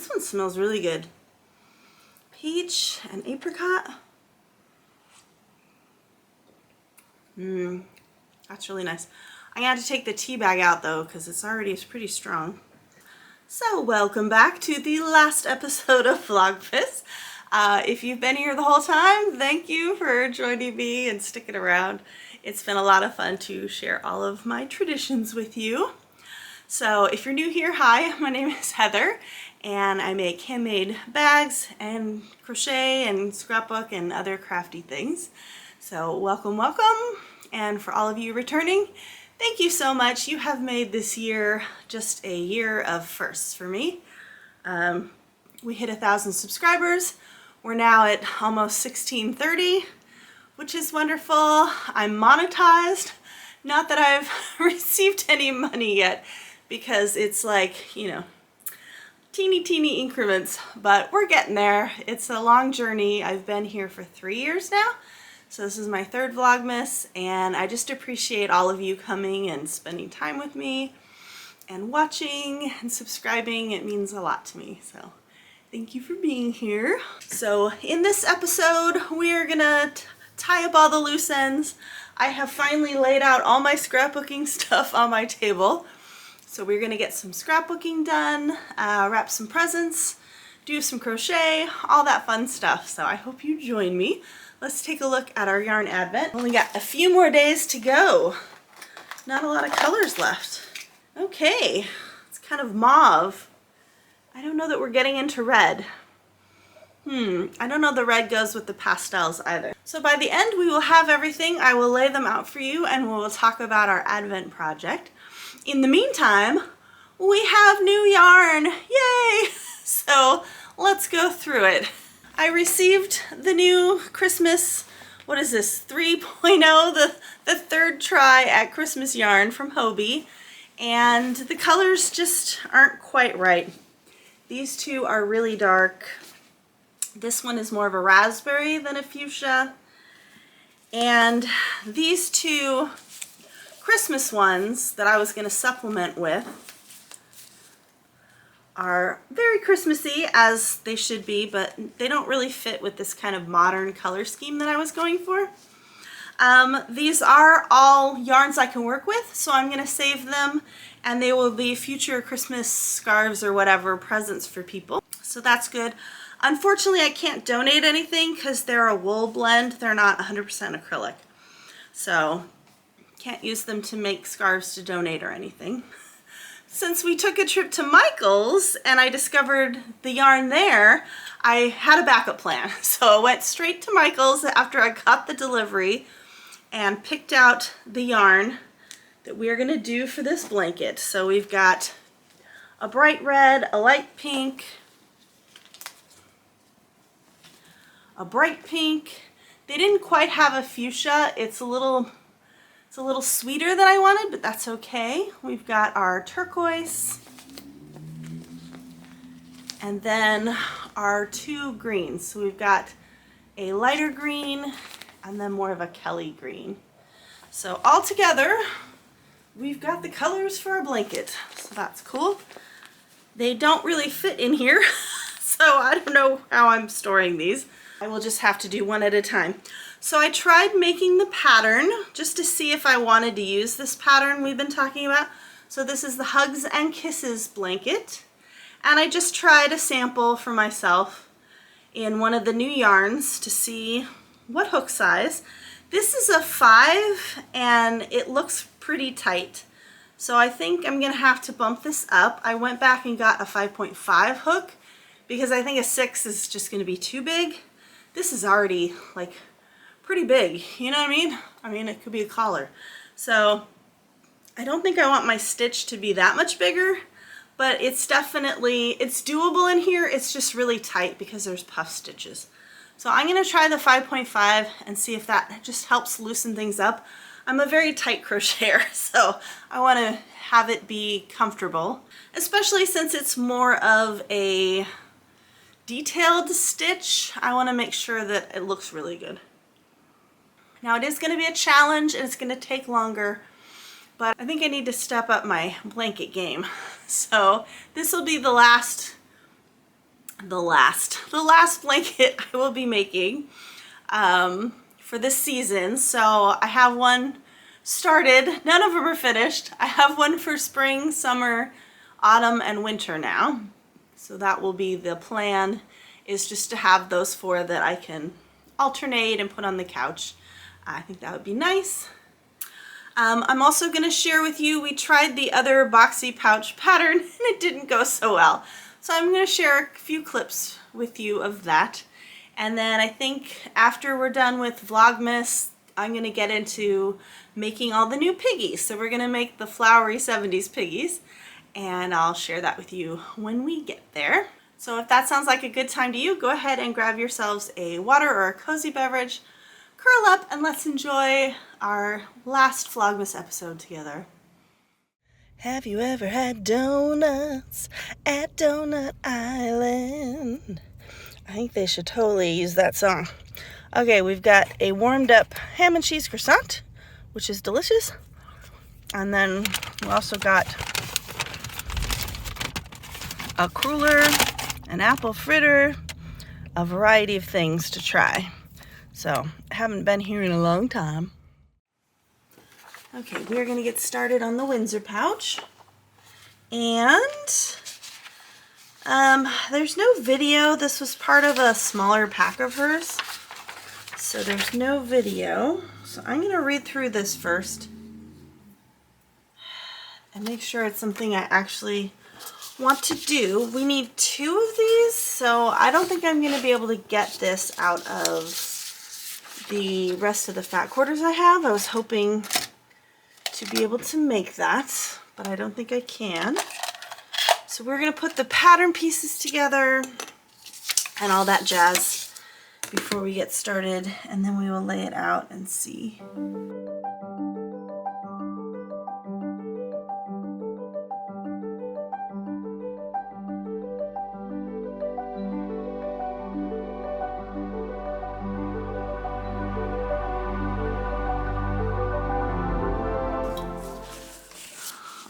this one smells really good. Peach and apricot. That's really nice. I'm gonna have to take the tea bag out though because it's pretty strong. So welcome back to the last episode of Vlogmas. If you've been here the whole time, thank you for joining me and sticking around. It's been a lot of fun to share all of my traditions with you. So if you're new here, hi, my name is Heather and I make handmade bags and crochet and scrapbook and other crafty things. So welcome, welcome. And for all of you returning, thank you so much. You have made this year just a year of firsts for me. We hit 1,000 subscribers. We're now at almost 1630, which is wonderful. I'm monetized. Not that I've received any money yet because it's like, you know, teeny increments, but we're getting there. It's a long journey. I've been here for 3 years now. So this is my third Vlogmas, and I just appreciate all of you coming and spending time with me and watching and subscribing. It means a lot to me, so thank you for being here. So in this episode, we are gonna tie up all the loose ends. I have finally laid out all my scrapbooking stuff on my table. So we're gonna get some scrapbooking done, wrap some presents, do some crochet, all that fun stuff. So I hope you join me. Let's take a look at our yarn advent. Only got a few more days to go. Not a lot of colors left. Okay, it's kind of mauve. I don't know that we're getting into red. I don't know the red goes with the pastels either. So by the end we will have everything. I will lay them out for you and we will talk about our advent project. In the meantime, we have new yarn. Yay! So let's go through it. I received the new Christmas, what is this, 3.0, the third try at Christmas yarn from Hobie, and the colors just aren't quite right. These two are really dark. This one is more of a raspberry than a fuchsia, and these two Christmas ones that I was going to supplement with are very Christmassy, as they should be, but they don't really fit with this kind of modern color scheme that I was going for. These are all yarns I can work with, so I'm going to save them and they will be future Christmas scarves or whatever presents for people. So that's good. Unfortunately, I can't donate anything because they're a wool blend. They're not 100% acrylic. So can't use them to make scarves to donate or anything. Since we took a trip to Michael's and I discovered the yarn there, I had a backup plan. So I went straight to Michael's after I got the delivery and picked out the yarn that we're gonna do for this blanket. So we've got a bright red, a light pink, a bright pink. They didn't quite have a fuchsia. It's a little sweeter than I wanted, but that's okay. We've got our turquoise and then our two greens. So we've got a lighter green and then more of a Kelly green. So all together, we've got the colors for our blanket. So that's cool. They don't really fit in here, so I don't know how I'm storing these. I will just have to do one at a time. So I tried making the pattern just to see if I wanted to use this pattern we've been talking about. So this is the Hugs and Kisses blanket. And I just tried a sample for myself in one of the new yarns to see what hook size. This is a 5 and it looks pretty tight. So I think I'm gonna have to bump this up. I went back and got a 5.5 hook because I think a 6 is just gonna be too big. This is already like pretty big, you know what I mean? I mean, it could be a collar. So I don't think I want my stitch to be that much bigger, but it's definitely, it's doable in here. It's just really tight because there's puff stitches. So I'm gonna try the 5.5 and see if that just helps loosen things up. I'm a very tight crocheter, so I wanna have it be comfortable, especially since it's more of a detailed stitch. I wanna make sure that it looks really good. Now it is going to be a challenge and it's going to take longer, but I think I need to step up my blanket game. So this will be the last the last blanket I will be making for this season. So I have one started. None of them are finished. I have one for spring, summer, autumn, and winter now. So that will be the plan, is just to have those 4 that I can alternate and put on the couch. I think that would be nice. I'm also going to share with you, we tried the other boxy pouch pattern and it didn't go so well. So I'm going to share a few clips with you of that. And then I think after we're done with Vlogmas, I'm going to get into making all the new piggies. So we're going to make the flowery 70s piggies, and I'll share that with you when we get there. So if that sounds like a good time to you, go ahead and grab yourselves a water or a cozy beverage, curl up, and let's enjoy our last Vlogmas episode together. Have you ever had donuts at Donut Island? I think they should totally use that song. Okay, we've got a warmed up ham and cheese croissant, which is delicious. And then we also got a cruller, an apple fritter, a variety of things to try. So I haven't been here in a long time. Okay, we're going to get started on the Windsor Pouch. And there's no video. This was part of a smaller pack of hers. So there's no video. So I'm going to read through this first and make sure it's something I actually want to do. We need 2 of these, so I don't think I'm going to be able to get this out of the rest of the fat quarters I have. I was hoping to be able to make that, but I don't think I can. So we're going to put the pattern pieces together and all that jazz before we get started, and then we will lay it out and see.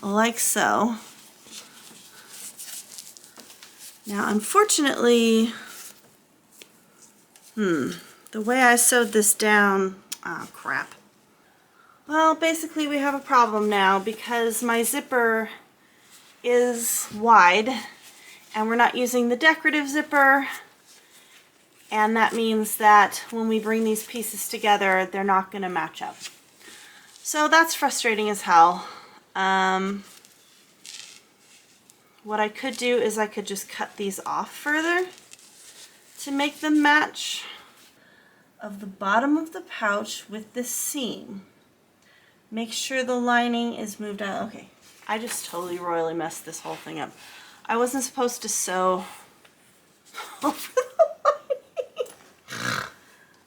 Like so. Now, unfortunately, the way I sewed this down, oh crap. Well, basically we have a problem now because my zipper is wide and we're not using the decorative zipper, and that means that when we bring these pieces together, they're not going to match up. So that's frustrating as hell. What I could do is I could just cut these off further to make them match of the bottom of the pouch with the seam. Make sure the lining is moved out. Okay, I just totally royally messed this whole thing up. I wasn't supposed to sew over the lining.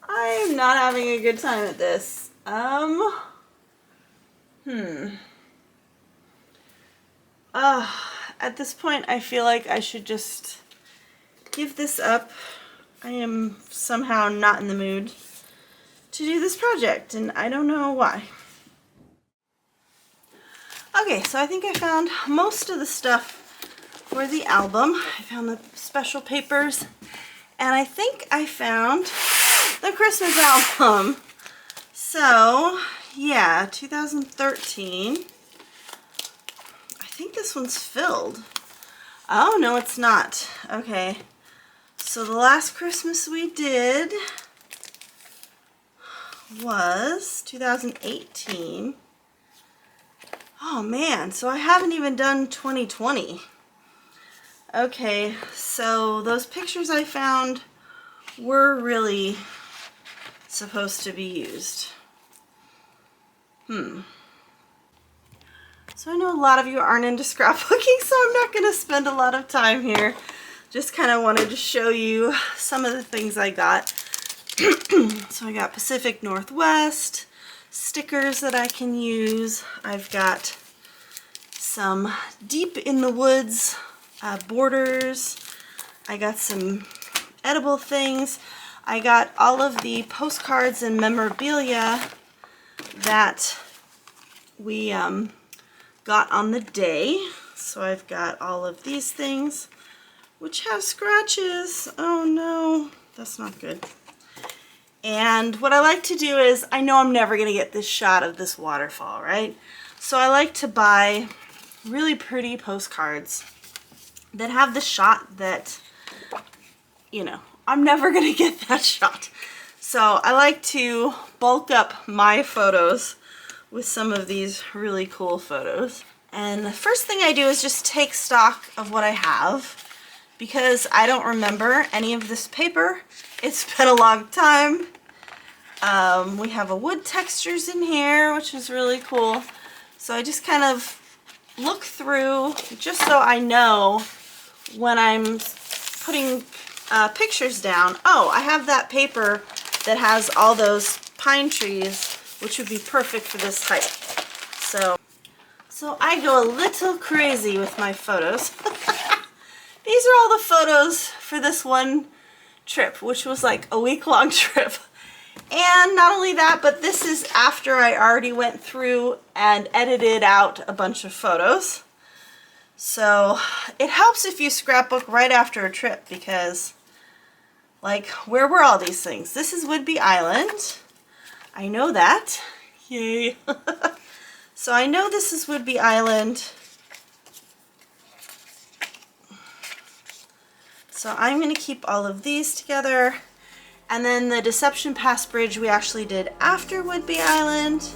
I am not having a good time at this. At this point, I feel like I should just give this up. I am somehow not in the mood to do this project, and I don't know why. Okay, so I think I found most of the stuff for the album. I found the special papers, and I think I found the Christmas album. So, yeah, 2013. I think this one's filled. Oh, no, it's not. Okay. So the last Christmas we did was 2018. Oh, man. So I haven't even done 2020. Okay. So those pictures I found were really supposed to be used. So I know a lot of you aren't into scrapbooking, so I'm not going to spend a lot of time here. Just kind of wanted to show you some of the things I got. So I got Pacific Northwest, stickers that I can use. I've got some Deep in the Woods borders. I got some edible things. I got all of the postcards and memorabilia that we got on the day. So I've got all of these things which have scratches. Oh no, that's not good. And what I like to do is, I know I'm never gonna get this shot of this waterfall, right? So I like to buy really pretty postcards that have the shot that, you know, I'm never gonna get that shot. So I like to bulk up my photos with some of these really cool photos. And the first thing I do is just take stock of what I have, because I don't remember any of this paper. It's been a long time. We have a wood textures in here, which is really cool. So I just kind of look through just so I know when I'm putting pictures down. Oh, I have that paper that has all those pine trees, which would be perfect for this hike. So I go a little crazy with my photos. These are all the photos for this one trip, which was like a week-long trip. And not only that, but this is after I already went through and edited out a bunch of photos. So it helps if you scrapbook right after a trip, because like, where were all these things? This is Whidbey Island. I know that. Yay. So I know this is Whidbey Island. So I'm going to keep all of these together. And then the Deception Pass Bridge we actually did after Whidbey Island.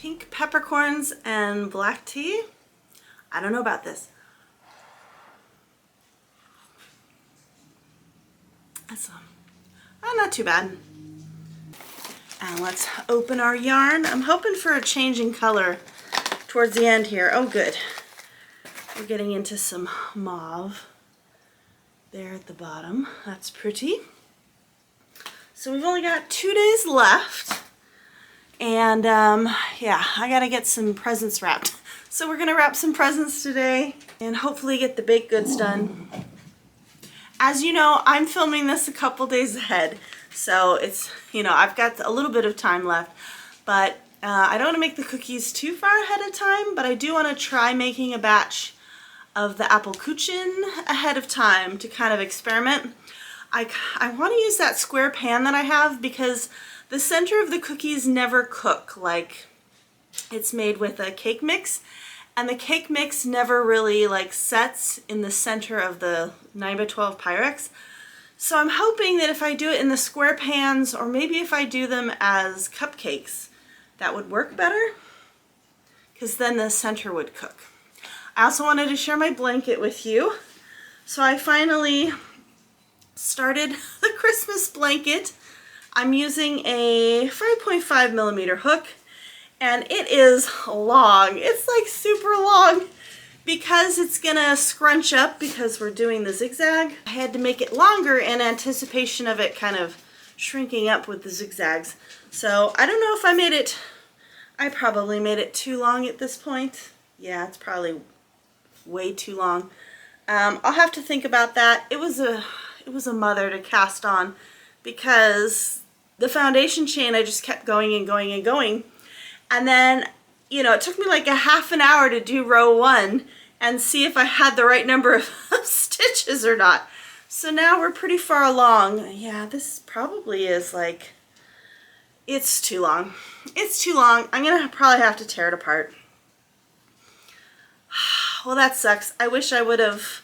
Pink peppercorns and black tea. I don't know about this. That's not too bad. And let's open our yarn. I'm hoping for a change in color towards the end here. Oh, good. We're getting into some mauve there at the bottom. That's pretty. So we've only got 2 days left. And yeah, I gotta get some presents wrapped. So we're gonna wrap some presents today and hopefully get the baked goods done. As you know, I'm filming this a couple days ahead. So it's, you know, I've got a little bit of time left, but I don't want to make the cookies too far ahead of time, but I do want to try making a batch of the apple Kuchen ahead of time to kind of experiment. I want to use that square pan that I have because the center of the cookies never cook like it's made with a cake mix, and the cake mix never really like sets in the center of the 9x12 Pyrex. So I'm hoping that if I do it in the square pans, or maybe if I do them as cupcakes, that would work better, because then the center would cook. I also wanted to share my blanket with you. So I finally started the Christmas blanket. I'm using a 5.5 millimeter hook, and it is long. It's like super long because it's gonna scrunch up because we're doing the zigzag. I had to make it longer in anticipation of it kind of shrinking up with the zigzags. So I don't know if I probably made it too long at this point. Yeah, it's probably way too long. I'll have to think about that. It was a mother to cast on because the foundation chain, I just kept going and going and going. And then, you know, it took me like a half an hour to do row 1 and see if I had the right number of stitches or not. So now we're pretty far along. Yeah, this probably is like, it's too long. It's too long. I'm gonna probably have to tear it apart. Well, that sucks. I wish I would have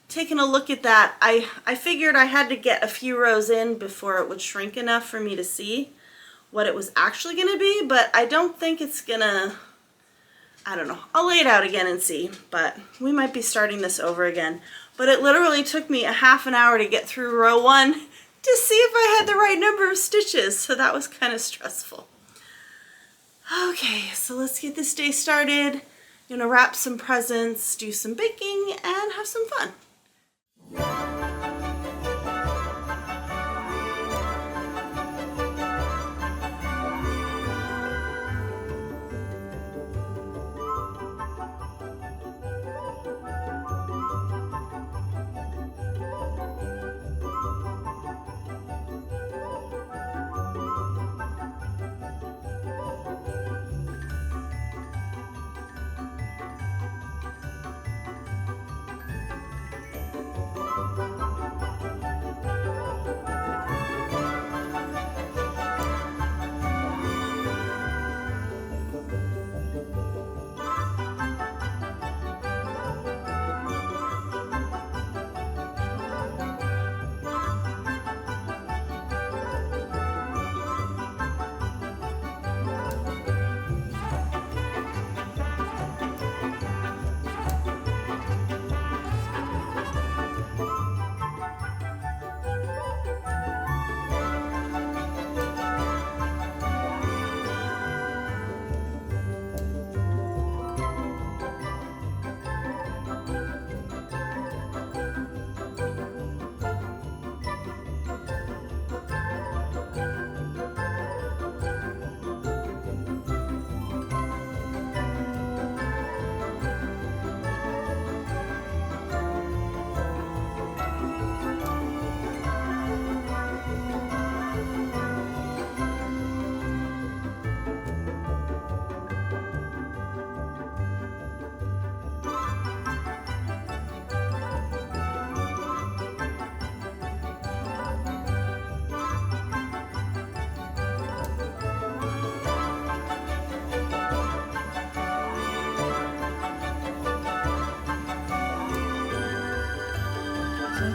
taken a look at that. I figured I had to get a few rows in before it would shrink enough for me to see what it was actually gonna be, but I don't think it's gonna, I don't know. I'll lay it out again and see, but we might be starting this over again. But it literally took me a half an hour to get through row 1 to see if I had the right number of stitches, so that was kind of stressful. Okay, so let's get this day started. I'm gonna wrap some presents, do some baking, and have some fun.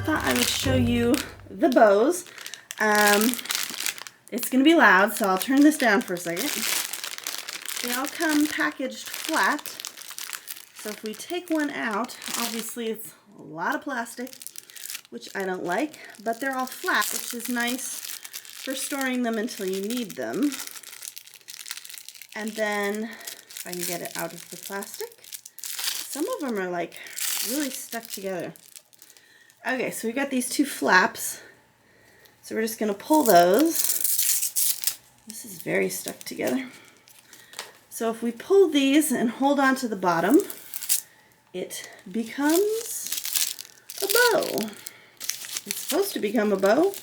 I would show you the bows. It's going to be loud, so I'll turn this down for a second. They all come packaged flat. So if we take one out, obviously it's a lot of plastic, which I don't like, but they're all flat, which is nice for storing them until you need them. And then, if I can get it out of the plastic, some of them are like really stuck together. Okay, so we got these two flaps. So we're just going to pull those. This is very stuck together. So if we pull these and hold on to the bottom, it becomes a bow. It's supposed to become a bow.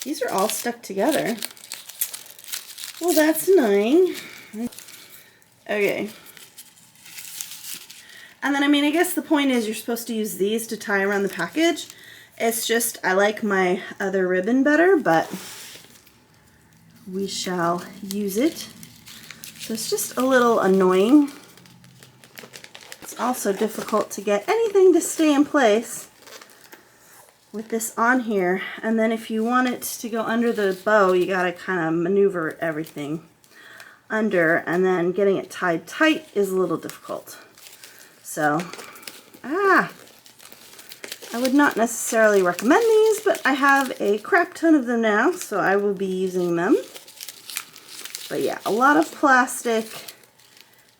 These are all stuck together. Well, that's annoying. Okay. And then, I mean, I guess the point is you're supposed to use these to tie around the package. It's just, I like my other ribbon better, but we shall use it. So it's just a little annoying. It's also difficult to get anything to stay in place with this on here. And then if you want it to go under the bow, you gotta kind of maneuver everything under, and then getting it tied tight is a little difficult. So, I would not necessarily recommend these, but I have a crap ton of them now, so I will be using them. But yeah, a lot of plastic,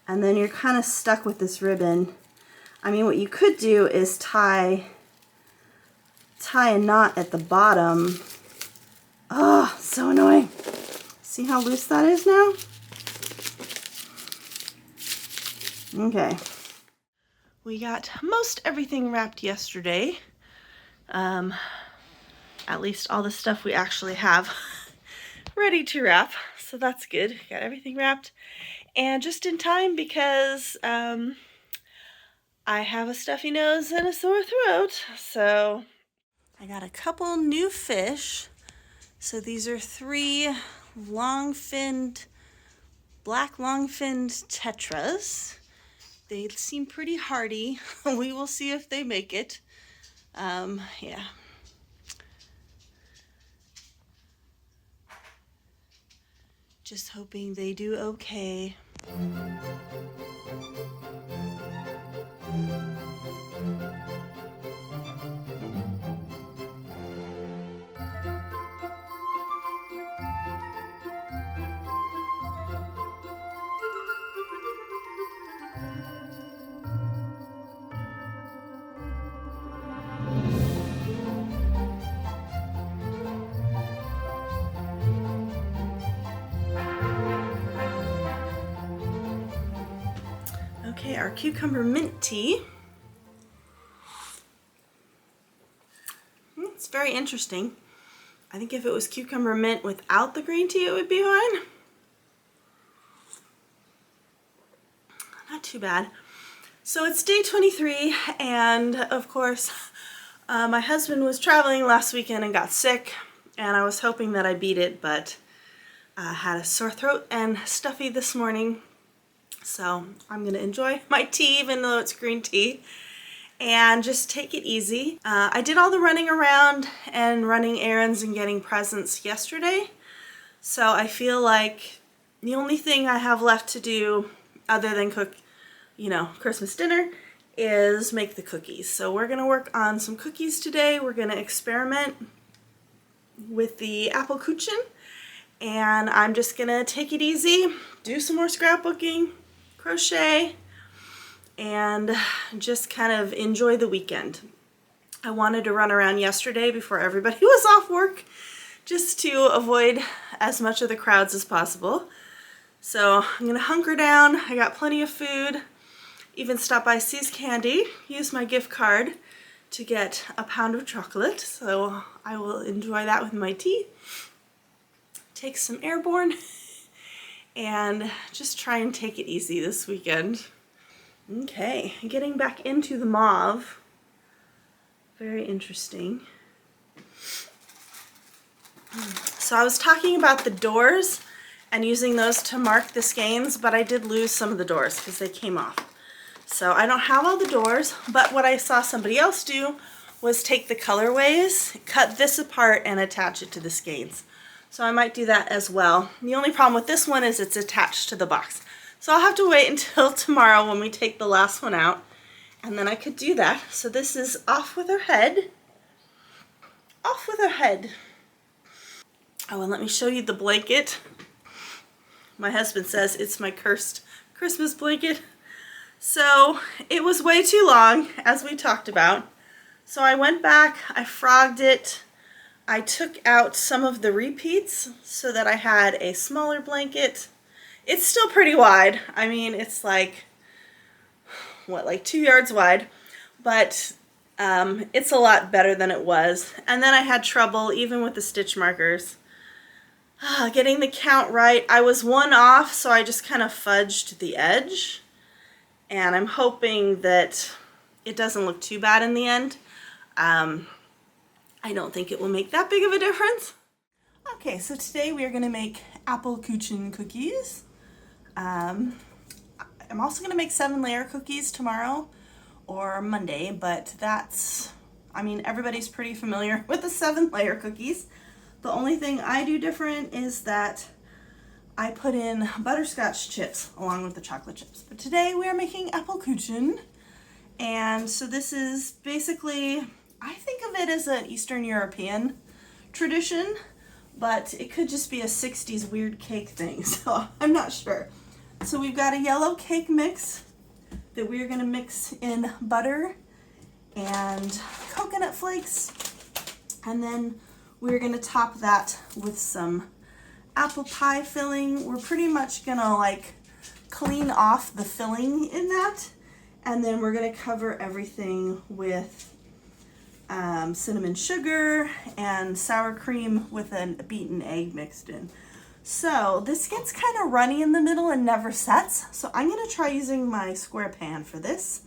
and then you're kind of stuck with this ribbon. I mean, what you could do is tie a knot at the bottom. Oh, so annoying. See how loose that is now? Okay. We got most everything wrapped yesterday. At least all the stuff we actually have ready to wrap. So that's good. Got everything wrapped. And just in time because I have a stuffy nose and a sore throat. So I got a couple new fish. So these are 3 long-finned, black long-finned tetras. They seem pretty hardy. We will see if they make it. Yeah. Just hoping they do okay. Okay, our cucumber mint tea. It's very interesting. I think if it was cucumber mint without the green tea, it would be fine. Not too bad. So it's day 23, and of course, my husband was traveling last weekend and got sick, and I was hoping that I beat it, but had a sore throat and stuffy this morning. So I'm going to enjoy my tea, even though it's green tea, and just take it easy. I did all the running around and running errands and getting presents yesterday. So I feel like the only thing I have left to do other than cook, Christmas dinner is make the cookies. So we're going to work on some cookies today. We're going to experiment with the apple Kuchen, and I'm just going to take it easy, do some more scrapbooking, crochet, and just kind of enjoy the weekend. I wanted to run around yesterday before everybody was off work just to avoid as much of the crowds as possible. So I'm gonna hunker down. I got plenty of food. Even stopped by C's Candy, used my gift card to get a pound of chocolate. So I will enjoy that with my tea. Take some airborne and just try and take it easy this weekend. Okay, getting back into the mauve. Very interesting. So I was talking about the doors and using those to mark the skeins, but I did lose some of the doors because they came off. So I don't have all the doors, but what I saw somebody else do was take the colorways, cut this apart, and attach it to the skeins. So I might do that as well. The only problem with this one is it's attached to the box. So I'll have to wait until tomorrow when we take the last one out, and then I could do that. So this is off with her head. Off with her head. Oh, and let me show you the blanket. My husband says it's my cursed Christmas blanket. So it was way too long, as we talked about. So I went back, I frogged it. I took out some of the repeats so that I had a smaller blanket. It's still pretty wide. I mean, it's like 2 yards wide, but it's a lot better than it was. And then I had trouble, even with the stitch markers, getting the count right. I was one off, so I just kind of fudged the edge. And I'm hoping that it doesn't look too bad in the end. I don't think it will make that big of a difference. Okay, so today we are going to make apple Kuchen cookies. I'm also going to make 7-layer cookies tomorrow or Monday, but everybody's pretty familiar with the 7-layer cookies. The only thing I do different is that I put in butterscotch chips along with the chocolate chips. But today we are making apple Kuchen. And so this is basically, I think of it as an Eastern European tradition, but it could just be a 60s weird cake thing, so I'm not sure. So we've got a yellow cake mix that we're gonna mix in butter and coconut flakes, and then we're gonna top that with some apple pie filling. We're pretty much gonna like clean off the filling in that, and then we're gonna cover everything with cinnamon sugar and sour cream with a beaten egg mixed in. So this gets kind of runny in the middle and never sets, so I'm gonna try using my square pan for this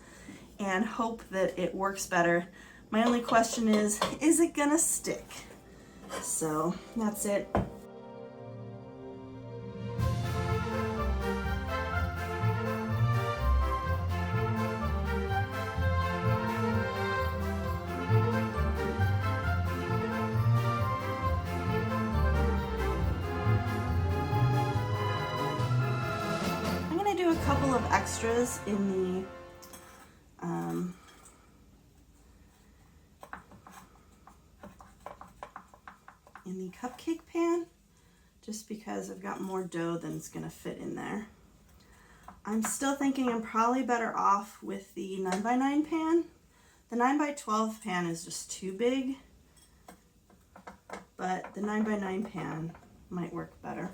and hope that it works better. My only question is it gonna stick? So that's it. A couple of extras in the cupcake pan, just because I've got more dough than it's gonna fit in there. I'm still thinking I'm probably better off with the 9x9 pan. The 9x12 pan is just too big, but the 9x9 pan might work better.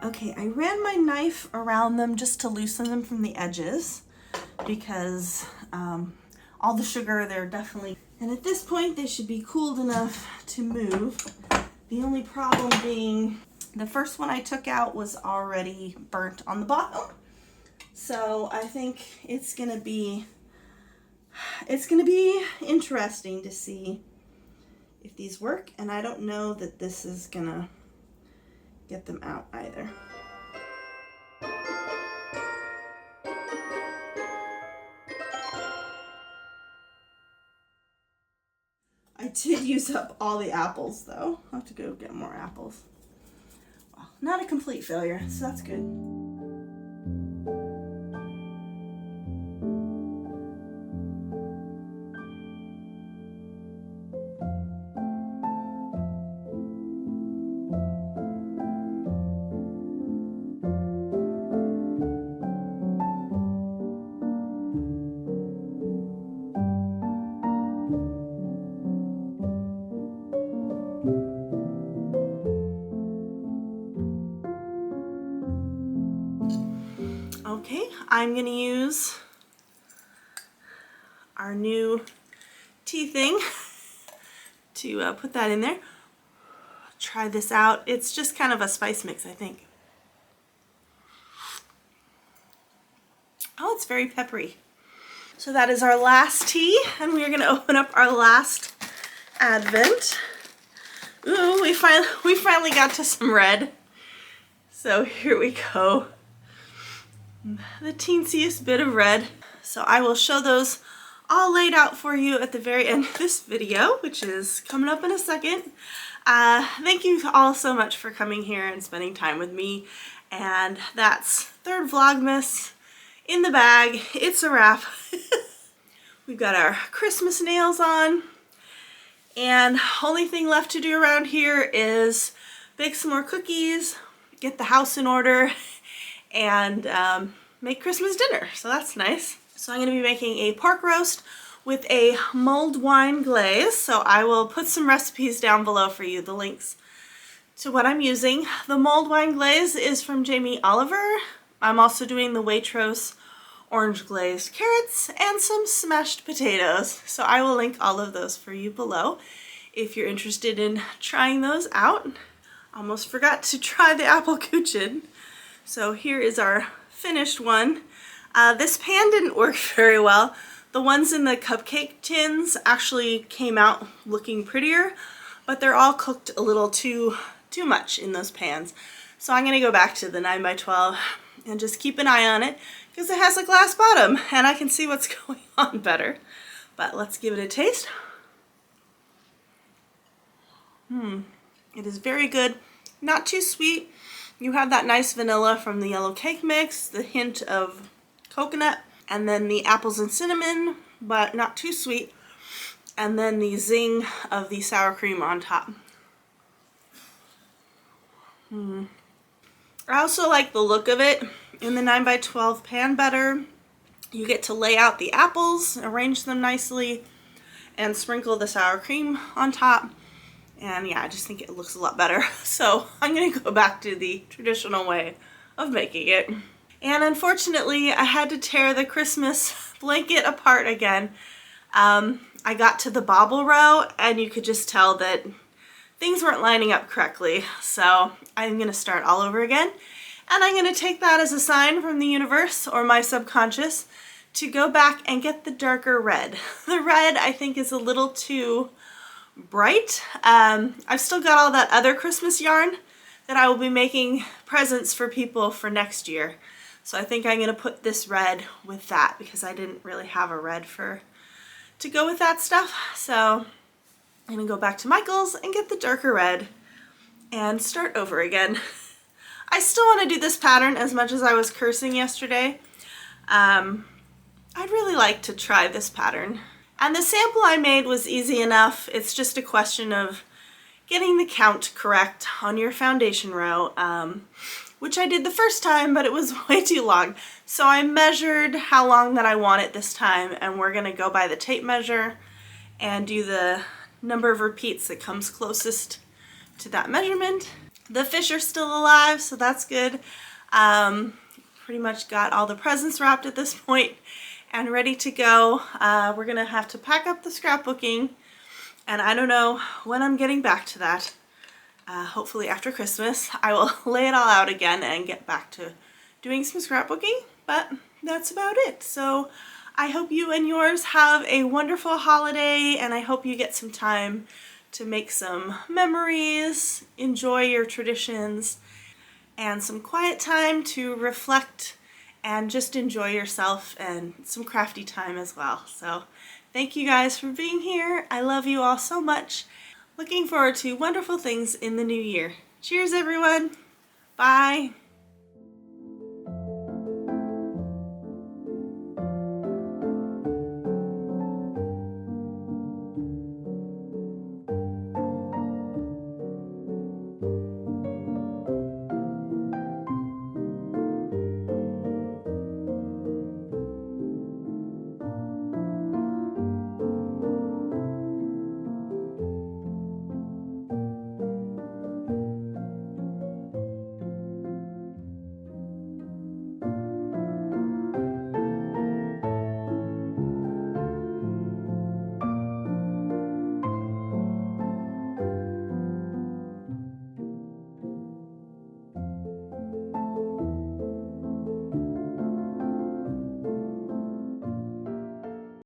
Okay, I ran my knife around them just to loosen them from the edges because all the sugar, they're definitely, and at this point they should be cooled enough to move. The only problem being the first one I took out was already burnt on the bottom. So I think it's gonna be interesting to see if these work, and I don't know that this is gonna get them out either. I did use up all the apples though. I'll have to go get more apples. Well, not a complete failure, so that's good. Okay, I'm gonna use our new tea thing to put that in there. Try this out. It's just kind of a spice mix, I think. Oh, it's very peppery. So that is our last tea, and we are gonna open up our last Advent. Ooh, we finally got to some red. So here we go. The teensiest bit of red. So I will show those all laid out for you at the very end of this video, which is coming up in a second. Thank you all so much for coming here and spending time with me. And that's third Vlogmas in the bag. It's a wrap. We've got our Christmas nails on, and only thing left to do around here is bake some more cookies, get the house in order, and make Christmas dinner. So that's nice. So I'm going to be making a pork roast with a mulled wine glaze. So I will put some recipes down below for you, the links to what I'm using. The mulled wine glaze is from Jamie Oliver. I'm also doing the Waitrose orange glazed carrots and some smashed potatoes. So I will link all of those for you below if you're interested in trying those out. Almost forgot to try the apple Kuchen. So here is our finished one. This pan didn't work very well. The ones in the cupcake tins actually came out looking prettier, but they're all cooked a little too much in those pans. So I'm gonna go back to the 9x12 and just keep an eye on it because it has a glass bottom and I can see what's going on better. But let's give it a taste. It is very good, not too sweet. You have that nice vanilla from the yellow cake mix, the hint of coconut, and then the apples and cinnamon, but not too sweet, and then the zing of the sour cream on top. I also like the look of it in the 9x12 pan better. You get to lay out the apples, arrange them nicely, and sprinkle the sour cream on top. And yeah, I just think it looks a lot better. So I'm gonna go back to the traditional way of making it. And unfortunately, I had to tear the Christmas blanket apart again. I got to the bobble row and you could just tell that things weren't lining up correctly. So I'm gonna start all over again. And I'm gonna take that as a sign from the universe or my subconscious to go back and get the darker red. The red I think is a little too bright. I've still got all that other Christmas yarn that I will be making presents for people for next year. So I think I'm gonna put this red with that because I didn't really have a red to go with that stuff. So I'm gonna go back to Michael's and get the darker red and start over again. I still want to do this pattern as much as I was cursing yesterday. I'd really like to try this pattern. And the sample I made was easy enough. It's just a question of getting the count correct on your foundation row, which I did the first time, but it was way too long. So I measured how long that I want it this time, and we're gonna go by the tape measure and do the number of repeats that comes closest to that measurement. The fish are still alive, so that's good. Pretty much got all the presents wrapped at this point and ready to go. We're gonna have to pack up the scrapbooking, and I don't know when I'm getting back to that. Hopefully after Christmas I will lay it all out again and get back to doing some scrapbooking, but that's about it. So I hope you and yours have a wonderful holiday, and I hope you get some time to make some memories, enjoy your traditions, and some quiet time to reflect and just enjoy yourself and some crafty time as well. So thank you guys for being here. I love you all so much. Looking forward to wonderful things in the new year. Cheers everyone. Bye.